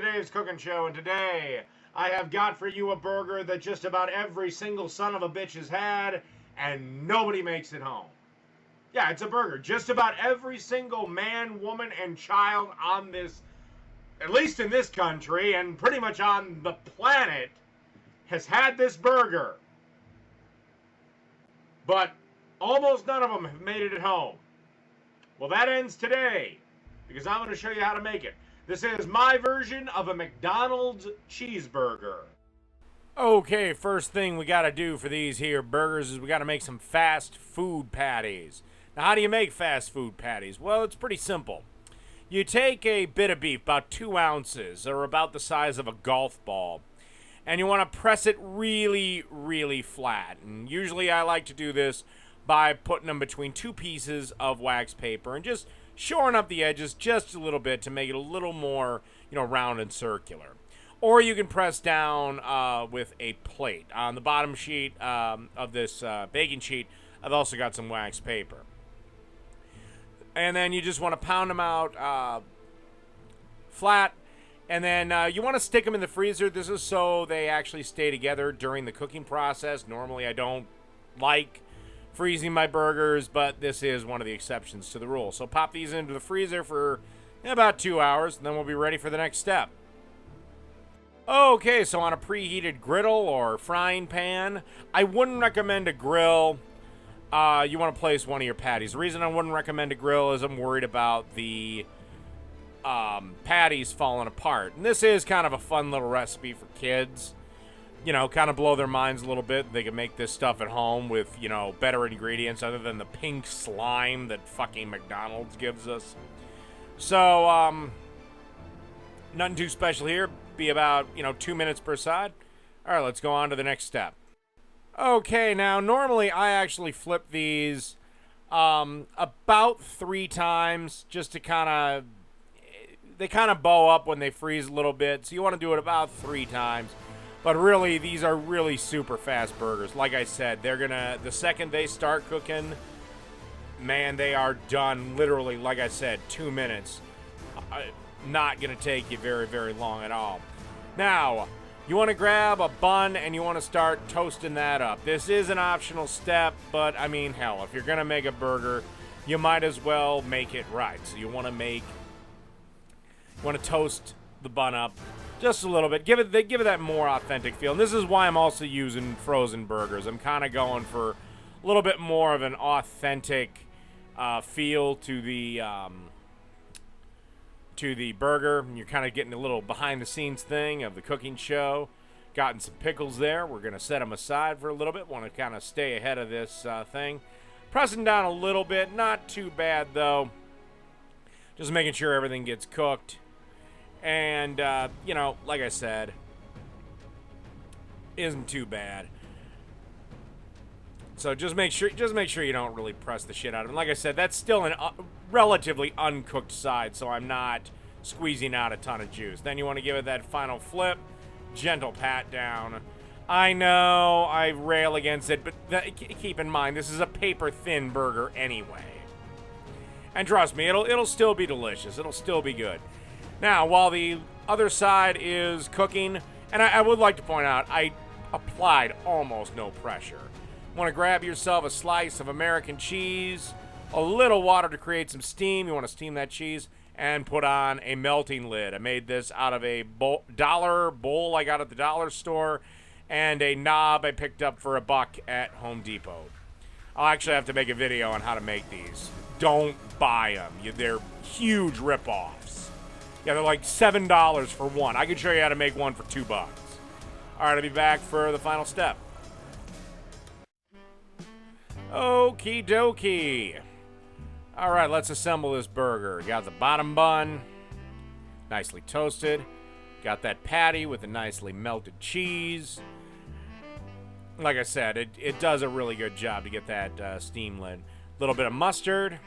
today's cooking show, and today I have got for you a burger that just about every single son of a bitch has had, and nobody makes it home. Yeah, it's a burger. Just about every single man, woman, and child on this, at least in this country, and pretty much on the planet, has had this burger. But almost none of them have made it at home. Well, that ends today, because I'm going to show you how to make it. This is my version of a McDonald's cheeseburger. Okay, first thing we got to do for these here burgers is we got to make some fast food patties. Now, how do you make fast food patties? Well, it's pretty simple. You take a bit of beef, about 2 ounces, or about the size of a golf ball, and you want to press it really, really flat. And usually I like to do this by putting them between 2 pieces of wax paper and just shoring up the edges just a little bit to make it a little more, round and circular. Or you can press down with a plate. On the bottom sheet of this baking sheet, I've also got some wax paper. And then you just want to pound them out flat. And then you want to stick them in the freezer. This is so they actually stay together during the cooking process. Normally I don't like freezing my burgers, but this is one of the exceptions to the rule. So pop these into the freezer for about 2 hours, and then we'll be ready for the next step. Okay, so on a preheated griddle or frying pan, I wouldn't recommend a grill. You want to place one of your patties. The reason I wouldn't recommend a grill is I'm worried about the patties falling apart. And this is kind of a fun little recipe for kids. Kind of blow their minds a little bit. They can make this stuff at home with, better ingredients other than the pink slime that fucking McDonald's gives us. So, nothing too special here. Be about, 2 minutes per side. All right, let's go on to the next step. Okay, now, normally I actually flip these about 3 times just to they kind of bow up when they freeze a little bit. So you want to do it about 3 times. But really, these are really super fast burgers. Like I said, the second they start cooking, man, they are done literally, like I said, 2 minutes. Not going to take you very, very long at all. Now, you want to grab a bun and you want to start toasting that up. This is an optional step, but I mean, hell, if you're going to make a burger, you might as well make it right. So you want to toast the bun up just a little bit. Give it that more authentic feel. And this is why I'm also using frozen burgers. I'm kind of going for a little bit more of an authentic feel to the burger. You're kind of getting a little behind-the-scenes thing of the cooking show. Gotten some pickles there. We're going to set them aside for a little bit. Want to kind of stay ahead of this thing. Pressing down a little bit. Not too bad, though. Just making sure everything gets cooked. And, like I said, isn't too bad. So just make sure you don't really press the shit out of it. Like I said, that's still an relatively uncooked side, so I'm not squeezing out a ton of juice. Then you want to give it that final flip, gentle pat down. I know I rail against it, but keep in mind, this is a paper-thin burger anyway. And trust me, it'll still be delicious. It'll still be good. Now, while the other side is cooking, and I would like to point out, I applied almost no pressure. Want to grab yourself a slice of American cheese, a little water to create some steam. You want to steam that cheese, and put on a melting lid. I made this out of a dollar bowl I got at the dollar store, and a knob I picked up for $1 at Home Depot. I'll actually have to make a video on how to make these. Don't buy them. They're huge ripoffs. Yeah, they're like $7 for one. I can show you how to make one for $2. All right, I'll be back for the final step. Okie dokie. All right, let's assemble this burger. Got the bottom bun, nicely toasted. Got that patty with a nicely melted cheese. Like I said, it does a really good job to get that steam lid. A little bit of mustard.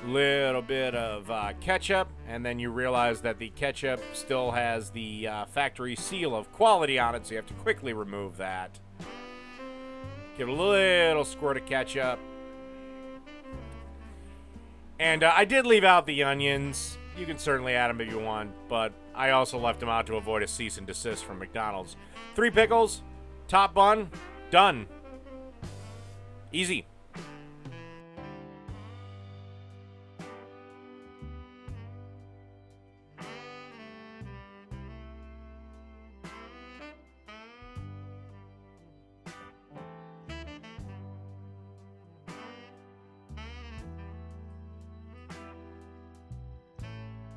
Little bit of ketchup, and then you realize that the ketchup still has the factory seal of quality on it, so you have to quickly remove that. Give it a little squirt of ketchup. And I did leave out the onions. you can certainly add them if you want, but I also left them out to avoid a cease and desist from McDonald's. 3 pickles, top bun, done. Easy.